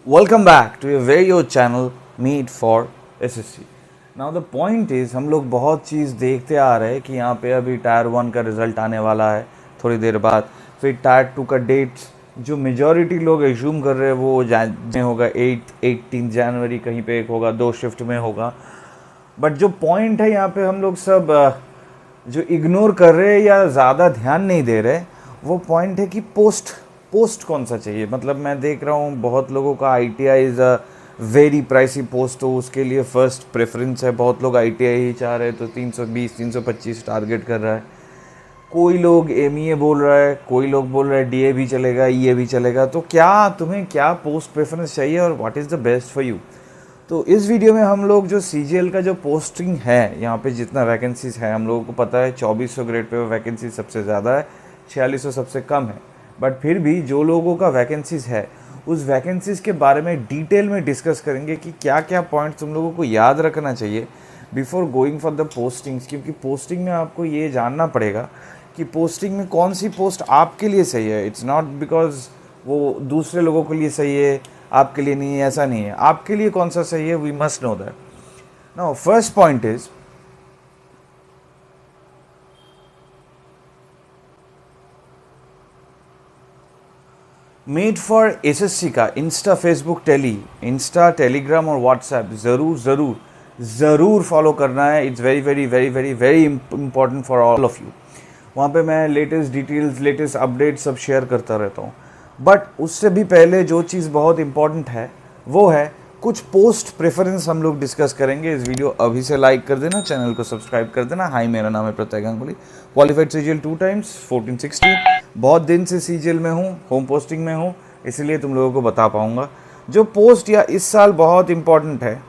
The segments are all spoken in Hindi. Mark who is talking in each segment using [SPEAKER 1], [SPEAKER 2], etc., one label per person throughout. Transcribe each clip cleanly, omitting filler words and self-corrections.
[SPEAKER 1] Welcome back to your very own channel Meet for SSC. Now the point is हम लोग बहुत चीज़ देखते आ रहे हैं कि यहाँ पे अभी टायर 1 का रिज़ल्ट आने वाला है थोड़ी देर बाद, फिर टायर 2 का डेट्स जो मेजॉरिटी लोग एज्यूम कर रहे हैं वो में होगा 18 जनवरी, कहीं पे एक होगा, 2 शिफ्ट में होगा। बट जो पॉइंट है यहाँ पे हम लोग सब जो इग्नोर कर रहे हैं या ज़्यादा ध्यान नहीं दे रहे, वो पॉइंट है कि पोस्ट कौन सा चाहिए। मतलब मैं देख रहा हूँ बहुत लोगों का ITI is a very pricey post, तो उसके लिए फ़र्स्ट प्रेफरेंस है। बहुत लोग ITI ही चाह रहे हैं, तो 320 325 टारगेट कर रहा है। कोई लोग MEA बोल रहा है, कोई लोग बोल रहा है DA भी चलेगा, EA भी चलेगा। तो क्या तुम्हें क्या पोस्ट प्रेफरेंस चाहिए और what is the best for you. तो इस वीडियो में हम लोग जो CGL का जो पोस्टिंग है, यहाँ पे जितना वैकेंसीज़ है हम लोगों को पता है 2400 ग्रेड पे वैकेंसी सबसे ज़्यादा है, 4600 सबसे कम है। बट फिर भी जो लोगों का वैकेंसीज़ है उस वैकेंसीज़ के बारे में डिटेल में डिस्कस करेंगे कि क्या क्या पॉइंट तुम लोगों को याद रखना चाहिए before going for the postings. क्योंकि पोस्टिंग में आपको ये जानना पड़ेगा कि पोस्टिंग में कौन सी पोस्ट आपके लिए सही है। इट्स नॉट बिकॉज वो दूसरे लोगों के लिए सही है, आपके लिए नहीं है, ऐसा नहीं है। आपके लिए कौन सा सही है, we must know that. Now first point is made for SSC का इंस्टा, फेसबुक, टेलीग्राम और व्हाट्सएप ज़रूर फॉलो करना है। It's very very very very very important for all of you. वहाँ पे मैं लेटेस्ट डिटेल्स, लेटेस्ट अपडेट सब शेयर करता रहता हूँ। बट उससे भी पहले जो चीज़ बहुत इंपॉर्टेंट है वो है कुछ पोस्ट प्रेफरेंस हम लोग डिस्कस करेंगे। इस वीडियो अभी से लाइक कर देना, चैनल को सब्सक्राइब कर देना। हाय, मेरा नाम है प्रत्यय गांगुली, क्वालिफाइड CGL 2 टाइम्स 14-16। बहुत दिन से CGL में हूँ, होम पोस्टिंग में हूँ, इसलिए तुम लोगों को बता पाऊँगा जो पोस्ट या इस साल बहुत इंपॉर्टेंट है।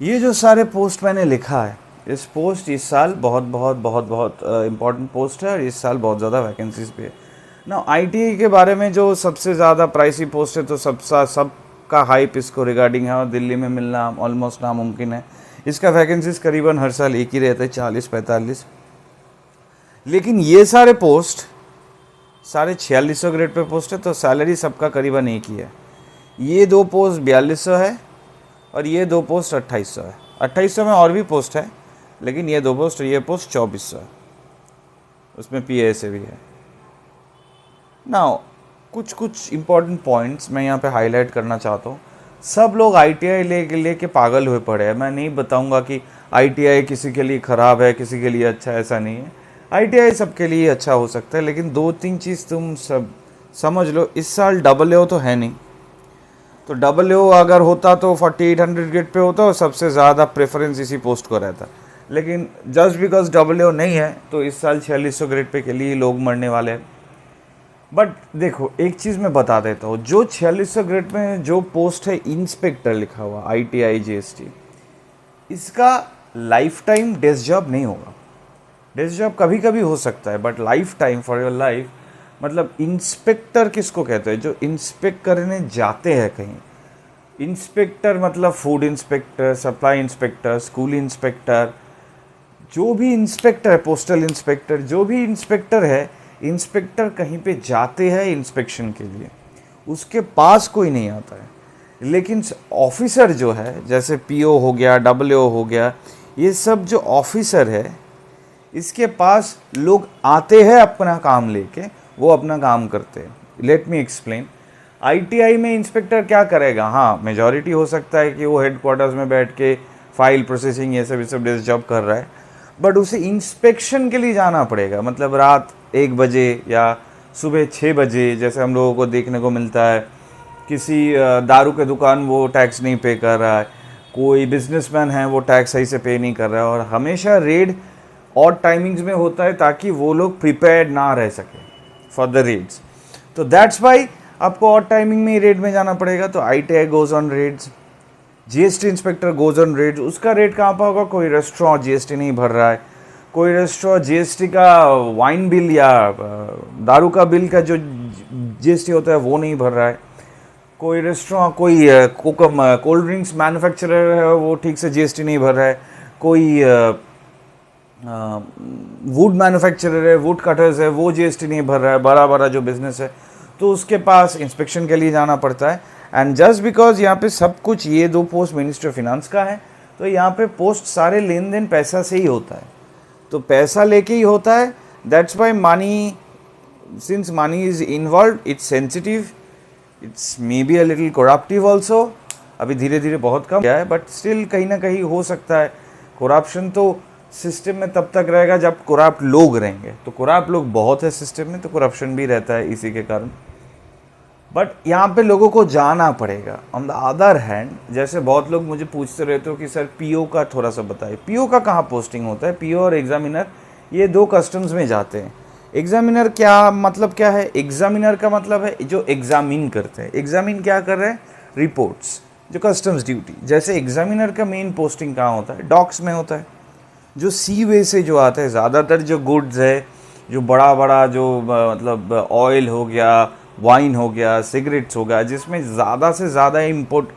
[SPEAKER 1] ये जो सारे पोस्ट मैंने लिखा है, इस साल बहुत बहुत बहुत बहुत इम्पॉर्टेंट पोस्ट है और इस साल बहुत ज़्यादा वैकेंसीज भी है ना। ITI के बारे में जो सबसे ज़्यादा प्राइसी पोस्ट है, तो सबका हाइप इसको रिगार्डिंग है और दिल्ली में मिलना ऑलमोस्ट नामुमकिन है। इसका वैकेंसीज करीबन हर साल एक ही रहता है, 40-45। लेकिन ये सारे पोस्ट साढ़े 4600 ग्रेड पे पोस्ट है, तो सैलरी सबका करीबन एक ही है। ये 2 पोस्ट 4200 है और ये 2 पोस्ट 2800 है। 2800 में और भी पोस्ट है, लेकिन ये 2 पोस्ट, ये पोस्ट 2400 है, उसमें PA से भी है ना। कुछ इंपॉर्टेंट पॉइंट्स मैं यहाँ पे हाईलाइट करना चाहता हूँ। सब लोग ITI लेके पागल हुए पड़े हैं। मैं नहीं बताऊँगा कि ITI किसी के लिए ख़राब है, किसी के लिए अच्छा, ऐसा नहीं है। ITI सबके लिए अच्छा हो सकता है, लेकिन 2-3 चीज़ तुम सब समझ लो। इस साल AA तो है नहीं, तो AA अगर होता तो 4800 ग्रेड पे होता और सबसे ज़्यादा प्रेफरेंस इसी पोस्ट को रहता। लेकिन जस्ट बिकॉज AA नहीं है तो इस साल 4600 ग्रेड पे के लिए लोग मरने वाले हैं। बट देखो, एक चीज़ मैं बता देता हूँ, जो 4600 ग्रेड में जो पोस्ट है इंस्पेक्टर लिखा हुआ ITI GST, इसका लाइफ टाइम डेस्क जॉब नहीं होगा। डेस्क जॉब कभी कभी हो सकता है, but life time for your life. मतलब इंस्पेक्टर किसको कहते हैं, जो इंस्पेक्ट करने जाते हैं कहीं। इंस्पेक्टर मतलब food inspector, supply inspector, school inspector, जो भी इंस्पेक्टर है, पोस्टल इंस्पेक्टर, जो भी इंस्पेक्टर है, इंस्पेक्टर कहीं पे जाते हैं इंस्पेक्शन के लिए, उसके पास कोई नहीं आता है। लेकिन ऑफिसर जो है, जैसे PO हो गया, AA हो गया, ये सब जो ऑफिसर है, इसके पास लोग आते हैं अपना काम लेके, वो अपना काम करते हैं। Let me explain. ITI में इंस्पेक्टर क्या करेगा? हाँ, मेजॉरिटी हो सकता है कि वो हेडक्वार्टर्स में बैठ के फाइल प्रोसेसिंग ये सब डेस्क जॉब कर रहा है, बट उसे इंस्पेक्शन के लिए जाना पड़ेगा। मतलब रात 1 बजे या सुबह 6 बजे, जैसे हम लोगों को देखने को मिलता है। किसी दारू के दुकान वो टैक्स नहीं पे कर रहा है, कोई बिजनेसमैन है वो टैक्स सही से पे नहीं कर रहा है, और हमेशा रेड और टाइमिंग्स में होता है ताकि वो लोग प्रिपेयर्ड ना रह सके फॉर द रेड्स। तो दैट्स वाई आपको और टाइमिंग में ही रेड में जाना पड़ेगा, तो ITI goes on raids, GST inspector goes on raids. उसका रेट कहाँ पर होगा? कोई रेस्टोरेंट GST नहीं भर रहा है, कोई रेस्टोरेंट GST का वाइन बिल या दारू का बिल का जो GST होता है वो नहीं भर रहा है, कोई रेस्टोरेंट कोई कोल्ड ड्रिंक्स मैन्युफैक्चरर है वो ठीक से GST नहीं भर रहा है, कोई वुड मैन्युफैक्चरर है, वुड कटर्स है, वो GST नहीं भर रहा है, बड़ा बड़ा जो बिजनेस है, तो उसके पास इंस्पेक्शन के लिए जाना पड़ता है। एंड जस्ट बिकॉज यहाँ पे सब कुछ ये 2 पोस्ट मिनिस्टर फिनांस का है, तो यहाँ पे पोस्ट सारे लेन देन पैसा से ही होता है, तो पैसा लेके ही होता है। That's why money, since money is involve, it's sensitive, it's may be a little corruptive also. अभी धीरे धीरे बहुत कम गया है, बट स्टिल कहीं ना कहीं हो सकता है। करप्शन तो सिस्टम में तब तक रहेगा जब करप्ट लोग रहेंगे, तो करप्ट लोग बहुत है सिस्टम में, तो करप्शन भी रहता है इसी के कारण। बट यहाँ पे लोगों को जाना पड़ेगा। ऑन द अदर हैंड, जैसे बहुत लोग मुझे पूछते रहते हो कि सर PO का थोड़ा सा बताइए, PO का कहाँ पोस्टिंग होता है? PO और एग्जामिनर ये 2 कस्टम्स में जाते हैं। एग्जामिनर क्या मतलब क्या है? एग्जामिनर का मतलब है जो एग्जामिन करते हैं। एग्जामिन क्या कर रहे हैं? रिपोर्ट्स, जो कस्टम्स ड्यूटी। जैसे एग्जामिनर का मेन पोस्टिंग कहाँ होता है? डॉक्स में होता है, जो सी वे से जो आता है। ज़्यादातर जो गुड्स है, जो बड़ा बड़ा जो मतलब ऑयल हो गया, वाइन हो गया, सिगरेट्स हो गया, जिसमें ज़्यादा से ज़्यादा इम्पोर्ट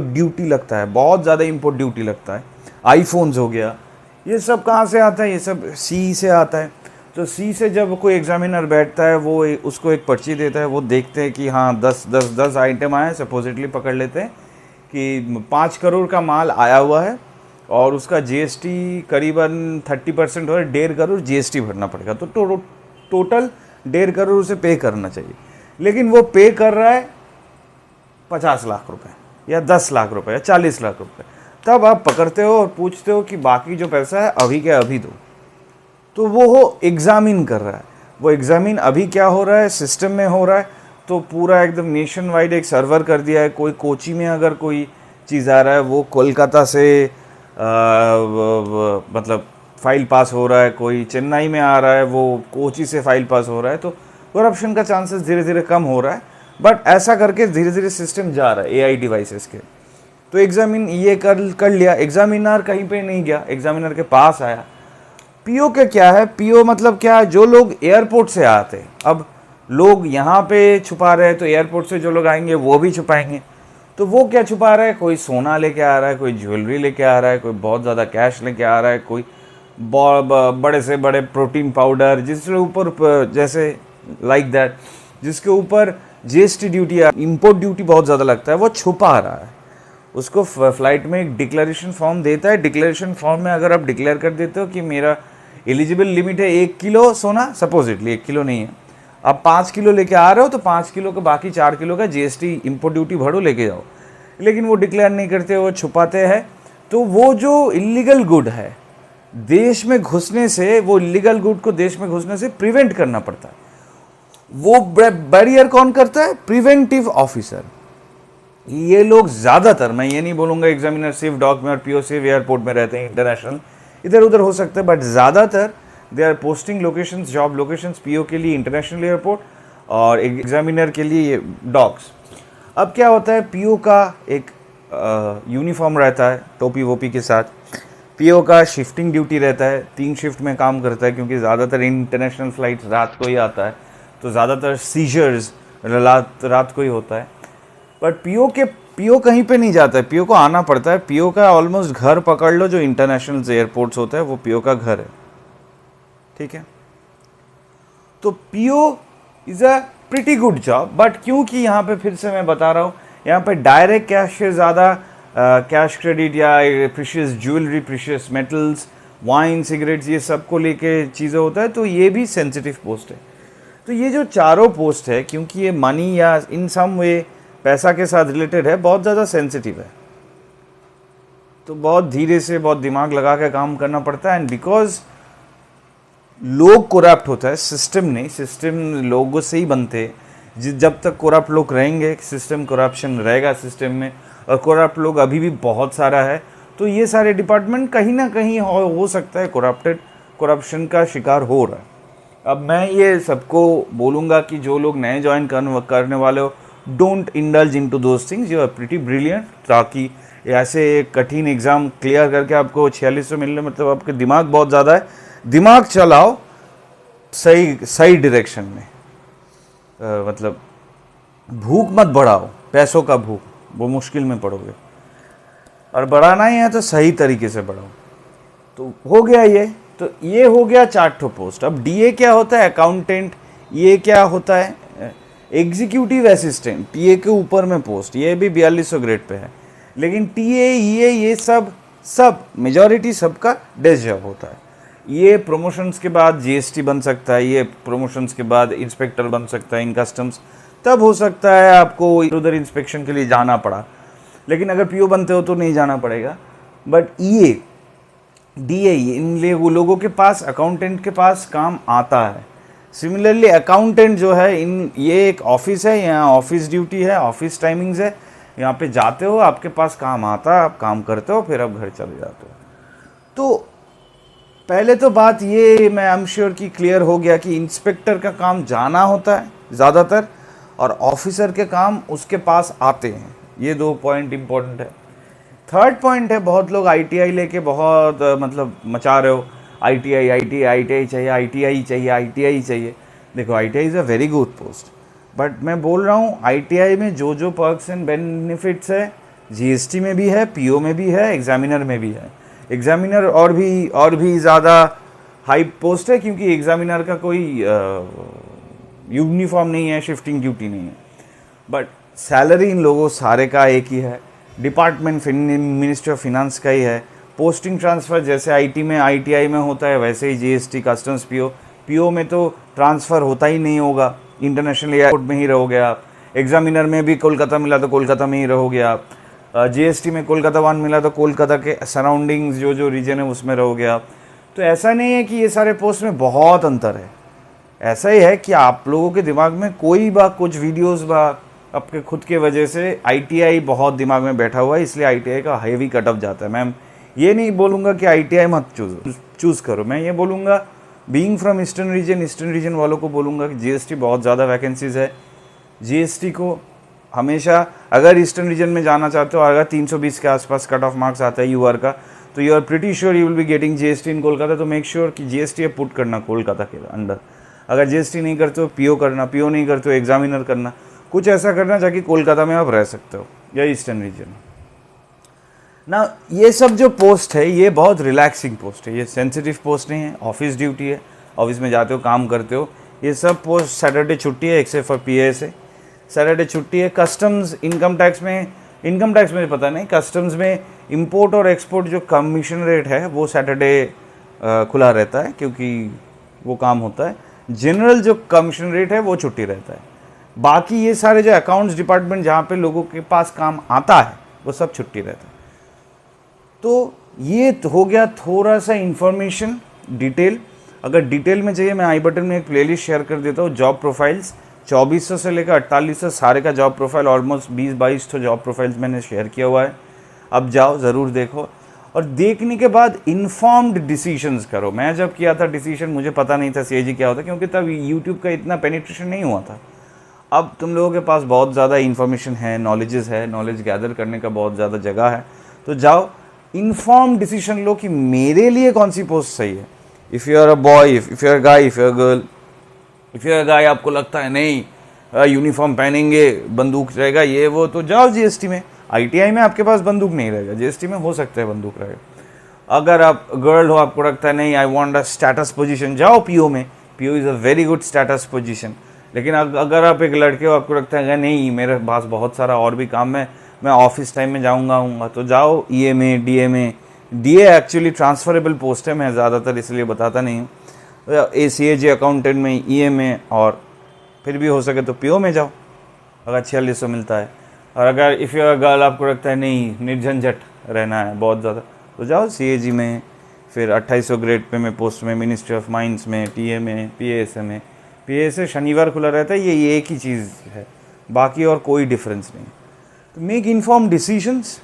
[SPEAKER 1] ड्यूटी लगता है, बहुत ज़्यादा इम्पोर्ट ड्यूटी लगता है। आईफोन्स हो गया, ये सब कहाँ से आता है? ये सब सी से आता है। तो सी से जब कोई एग्जामिनर बैठता है, वो उसको एक पर्ची देता है, वो देखते हैं कि हाँ 10 आइटम आए, सपोजिटली पकड़ लेते हैं कि 5 करोड़ का माल आया हुआ है और उसका GST करीबन 30% हो, 1.5 करोड़ GST भरना पड़ेगा, तो टोटल 1.5 करोड़ उसे पे करना चाहिए। लेकिन वो पे कर रहा है 50 लाख रुपए या 10 लाख रुपए या 40 लाख रुपए। तब आप पकड़ते हो और पूछते हो कि बाकी जो पैसा है अभी क्या अभी दो। तो वो एग्जामिन कर रहा है, वो एग्जामिन अभी क्या हो रहा है, सिस्टम में हो रहा है। तो पूरा एकदम नेशन वाइड एक सर्वर कर दिया है। कोई कोची में अगर कोई चीज़ आ रहा है, वो कोलकाता से मतलब फाइल पास हो रहा है, कोई चेन्नई में आ रहा है, वो कोची से फाइल पास हो रहा है। तो करप्शन का चांसेस धीरे धीरे कम हो रहा है, बट ऐसा करके धीरे धीरे सिस्टम जा रहा है AI डिवाइसेस के। तो एग्जामिन ये कर लिया, एग्जामिनर कहीं पे नहीं गया, एग्जामिनर के पास आया। PO के क्या है? PO मतलब क्या है? जो लोग एयरपोर्ट से आते हैं, अब लोग यहाँ पे छुपा रहे हैं, तो एयरपोर्ट से जो लोग आएंगे वो भी छुपाएंगे। तो वो क्या छुपा रहा है? कोई सोना लेके आ रहा है, कोई ज्वेलरी लेके आ रहा है, कोई बहुत ज़्यादा कैश लेके आ रहा है, कोई बड़े से बड़े प्रोटीन पाउडर जिसके ऊपर जैसे लाइक दैट, जिसके ऊपर GST ड्यूटी या इम्पोर्ट ड्यूटी बहुत ज़्यादा लगता है, वो छुपा रहा है। उसको फ्लाइट में एक डिक्लेरेशन फॉर्म देता है। डिक्लेरेशन फॉर्म में अगर आप डिक्लेयर कर देते हो कि मेरा एलिजिबल लिमिट है 1 किलो सोना, सपोजिटली 1 किलो नहीं है, आप 5 किलो लेके आ रहे हो, तो 5 किलो का बाकी 4 किलो का GST इम्पोर्ट ड्यूटी भरो, लेके जाओ। लेकिन वो डिक्लेयर नहीं करते, वो छुपाते हैं। तो वो जो इलीगल गुड है देश में घुसने से, वो इलीगल गुड को देश में घुसने से प्रिवेंट करना पड़ता है। वो बैरियर कौन करता है? Preventive officer. ये लोग ज़्यादातर, मैं ये नहीं बोलूँगा एग्जामिनर सिर्फ डॉक में और PO सिर्फ एयरपोर्ट में रहते हैं, इंटरनेशनल इधर उधर हो सकता है, बट ज़्यादातर they are posting locations, job locations, PO के लिए इंटरनेशनल एयरपोर्ट और एग्जामिनर के लिए डॉक्स। अब क्या होता है, PO का एक यूनिफॉर्म रहता है टोपी वोपी के साथ। PO का शिफ्टिंग ड्यूटी रहता है, 3 शिफ्ट में काम करता है, क्योंकि ज़्यादातर इंटरनेशनल फ्लाइट रात को ही आता है, तो ज़्यादातर सीजर्स रात को ही होता है। बट PO कहीं पे नहीं जाता है, PO को आना पड़ता है। PO का ऑलमोस्ट घर पकड़ लो, जो इंटरनेशनल एयरपोर्ट्स होता है वो PO का घर है, ठीक है। तो PO is a pretty good job, but क्योंकि यहाँ पे फिर से मैं बता रहा हूँ, यहाँ पे डायरेक्ट कैश से ज़्यादा कैश क्रेडिट या precious jewellery, precious metals, wine, cigarettes, ये सब को लेके चीज़ें होता है, तो ये भी सेंसिटिव पोस्ट है। तो ये जो चारों पोस्ट है, क्योंकि ये मनी या इन सम वे पैसा के साथ रिलेटेड है, बहुत ज़्यादा सेंसिटिव है, तो बहुत धीरे से, बहुत दिमाग लगा के काम करना पड़ता है। एंड बिकॉज लोग करप्ट होता है, सिस्टम नहीं, सिस्टम लोगों से ही बनते हैं। जब तक करप्ट लोग रहेंगे, सिस्टम करप्शन रहेगा सिस्टम में, और करप्ट लोग अभी भी बहुत सारा है, तो ये सारे डिपार्टमेंट कहीं ना कहीं हो सकता है करप्शन का शिकार हो रहा है। अब मैं ये सबको बोलूँगा कि जो लोग नए ज्वाइन करने वाले हो, don't indulge into those things, you are pretty brilliant. ताकि ऐसे एक कठिन एग्ज़ाम क्लियर करके आपको 4600 मिलने मतलब आपके दिमाग बहुत ज़्यादा है, दिमाग चलाओ सही सही डायरेक्शन में। मतलब भूख मत बढ़ाओ, पैसों का भूख, वो मुश्किल में पड़ोगे। और बढ़ाना ही है तो सही तरीके से बढ़ाओ। तो हो गया ये, तो ये हो गया 4 ठो पोस्ट। अब डीए क्या होता है, अकाउंटेंट। ये क्या होता है, एग्जीक्यूटिव असिस्टेंट। टीए के ऊपर में पोस्ट, ये भी 4200 ग्रेड पे है। लेकिन टीए ये सब मेजॉरिटी सबका डेस्क जॉब होता है। ये प्रमोशंस के बाद जीएसटी बन सकता है, ये प्रमोशंस के बाद इंस्पेक्टर बन सकता है इन कस्टम्स। तब हो सकता है आपको उधर इंस्पेक्शन के लिए जाना पड़ा, लेकिन अगर पीओ बनते हो तो नहीं जाना पड़ेगा। बट ये डीए इन लोगों के पास, अकाउंटेंट के पास काम आता है। सिमिलरली अकाउंटेंट जो है, इन ये एक ऑफिस है, यहाँ ऑफिस ड्यूटी है, ऑफिस टाइमिंग्स है, यहाँ पे जाते हो, आपके पास काम आता है, आप काम करते हो, फिर आप घर चले जाते हो। तो पहले तो बात ये मैं आई एम श्योर कि क्लियर हो गया कि इंस्पेक्टर का काम जाना होता है ज़्यादातर, और ऑफिसर के काम उसके पास आते हैं। ये 2 पॉइंट इंपॉर्टेंट है। थर्ड पॉइंट है, बहुत लोग आईटीआई लेके बहुत मतलब मचा रहे हो, आईटीआई चाहिए। देखो ITI is a very good post, but मैं बोल रहा हूँ आईटीआई में जो पर्क्स एंड बेनिफिट्स है, जीएसटी में भी है, पीओ में भी है, एग्जामिनर में भी है। एग्जामिनर और भी ज़्यादा हाई पोस्ट है, क्योंकि एग्जामिनर का कोई यूनिफॉर्म नहीं है, शिफ्टिंग ड्यूटी नहीं है। बट सैलरी इन लोगों सारे का एक ही है, डिपार्टमेंट मिनिस्ट्री ऑफ फिनांस का ही है। पोस्टिंग ट्रांसफ़र जैसे आईटी में आईटीआई में होता है, वैसे ही जीएसटी, कस्टम्स, पीओ में तो ट्रांसफ़र होता ही नहीं होगा, इंटरनेशनल एयरपोर्ट में ही रहोगे आप। एग्जामिनर में भी कोलकाता मिला तो कोलकाता में ही रहोगे आप। जीएसटी में कोलकाता 1 मिला तो कोलकाता के सराउंडिंग्स जो रीजन है उसमें रहोगे आप। तो ऐसा नहीं है कि ये सारे पोस्ट में बहुत अंतर है, ऐसा ही है कि आप लोगों के दिमाग में कोई कुछ वीडियोस आपके खुद के वजह से आईटीआई बहुत दिमाग में बैठा हुआ है, इसलिए आईटीआई का हेवी कटअप जाता है। मैम ये नहीं बोलूँगा कि आईटीआई मत चूज़ करो, मैं ये बोलूँगा बीइंग फ्रॉम ईस्टर्न रीजन वालों को बोलूँगा कि जीएसटी बहुत ज़्यादा वैकेंसीज़ है। जीएसटी को हमेशा, अगर ईस्टर्न रीजन में जाना चाहते हो, अगर 320 के आसपास कट ऑफ मार्क्स आता है यूआर का, तो you are pretty sure you will be getting GST in Kolkata. तो मेक श्योर कि जीएसटी पुट करना कोलकाता के अंडर। अगर जीएसटी नहीं करते हो पीओ करना, पीओ नहीं करते हो एग्जामिनर करना, कुछ ऐसा करना ताकि कोलकाता में आप रह सकते हो या ईस्टर्न रीजन ना। ये सब जो पोस्ट है ये बहुत रिलैक्सिंग पोस्ट है, ये सेंसिटिव पोस्ट नहीं है, ऑफिस ड्यूटी है, ऑफिस में जाते हो काम करते हो। ये सब पोस्ट सैटरडे छुट्टी है, एक्सेप्ट फॉर पीए से सैटरडे छुट्टी है। कस्टम्स इनकम टैक्स में पता नहीं, कस्टम्स में इंपोर्ट और एक्सपोर्ट जो कमीशन रेट है वो सैटरडे खुला रहता है, क्योंकि वो काम होता है। जनरल जो कमीशन रेट है वो छुट्टी रहता है। बाकी ये सारे जो अकाउंट्स डिपार्टमेंट जहाँ पे लोगों के पास काम आता है वो सब छुट्टी रहता है। तो ये हो गया थोड़ा सा इंफॉर्मेशन डिटेल। अगर डिटेल में चाहिए मैं आई बटन में एक प्लेलिस्ट शेयर कर देता हूँ, जॉब प्रोफाइल्स 2400 से लेकर 4800 सारे का जॉब प्रोफाइल, ऑलमोस्ट 20-22 तो जॉब प्रोफाइल्स मैंने शेयर किया हुआ है। अब जाओ ज़रूर देखो, और देखने के बाद इन्फॉर्म्ड डिसीजंस करो। मैं जब किया था डिसीजन मुझे पता नहीं था सीएजी क्या होता, क्योंकि तब यूट्यूब का इतना पेनिट्रेशन नहीं हुआ था। अब तुम लोगों के पास बहुत ज़्यादा इन्फॉर्मेशन है, नॉलेज गैदर करने का बहुत ज़्यादा जगह है। तो जाओ इन्फॉर्म डिसीजन लो कि मेरे लिए कौन सी पोस्ट सही है। If you are a boy, if you are guy, if you are girl, if you are guy आपको लगता है नहीं यूनिफॉर्म पहनेंगे बंदूक रहेगा ये वो, तो जाओ जीएसटी में। आईटीआई में आपके पास बंदूक नहीं रहेगा, जीएसटी में हो सकता है बंदूक रहेगा। अगर आप गर्ल हो, आपको लगता है नहीं I want a status position, जाओ पीओ में। PO is a very good status position. लेकिन अगर आप एक लड़के हो, आपको लगता है नहीं मेरे पास बहुत सारा और भी काम है, मैं ऑफिस टाइम में जाऊँगा, तो जाओ ईए में, डीए में। डीए एक्चुअली ट्रांसफरेबल पोस्ट है, मैं ज़्यादातर इसलिए बताता नहीं हूँ। एसीएजी अकाउंटेंट में, ईए में, और फिर भी हो सके तो पीओ में जाओ अगर 4600 मिलता है। और अगर इफ़ यू आर गर्ल आपको लगता है नहीं निर्झंझट रहना है बहुत ज़्यादा, तो जाओ सीएजी में। फिर 2800 ग्रेड पे में पोस्ट में, मिनिस्ट्री ऑफ माइंस में, टीए में, पीएसए में। पीएसए शनिवार खुला रहता है, ये एक ही चीज़ है, बाकी और कोई डिफरेंस नहीं। तो मेक इन्फॉर्म डिसीजंस,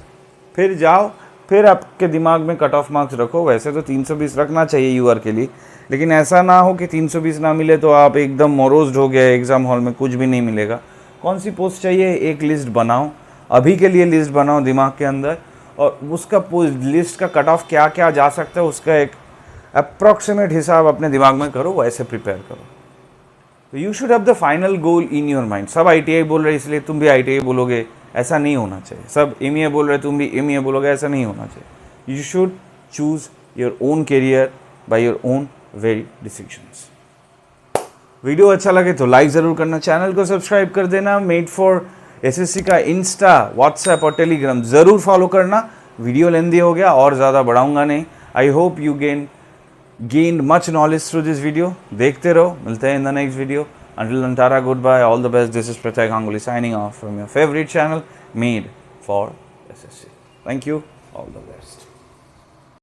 [SPEAKER 1] फिर जाओ फिर आपके दिमाग में कट ऑफ मार्क्स रखो। वैसे तो 320 रखना चाहिए यूआर के लिए, लेकिन ऐसा ना हो कि 320 ना मिले तो आप एकदम मोरोज्ड हो गए, एग्ज़ाम हॉल में कुछ भी नहीं मिलेगा। कौन सी पोस्ट चाहिए, एक लिस्ट बनाओ, अभी के लिए लिस्ट बनाओ दिमाग के अंदर, और उसका लिस्ट का कट ऑफ क्या क्या जा सकता है उसका एक अप्रॉक्सीमेट हिसाब अपने दिमाग में करो, वैसे प्रिपेयर करो। तो you should have the final goal in your mind. सब आईटीआई बोल रहे इसलिए तुम भी आईटीआई बोलोगे, ऐसा नहीं होना चाहिए। सब एमईए बोल रहे तुम भी एमईए बोलोगे, ऐसा नहीं होना चाहिए। You should choose your own career by your own very decisions. Video अच्छा लगे तो लाइक ज़रूर करना, चैनल को सब्सक्राइब कर देना। मेड फॉर एसएससी का इंस्टा, व्हाट्सएप और टेलीग्राम ज़रूर फॉलो करना। वीडियो लेंदी हो गया और ज़्यादा बढ़ाऊंगा नहीं। I hope you gained much knowledge through this video. देखते रहो, मिलते हैं in the next video. Until then, Tara, goodbye, all the best. This is Pratyek Ganguly signing off from your favorite channel, Made for SSC. Thank you, all the best.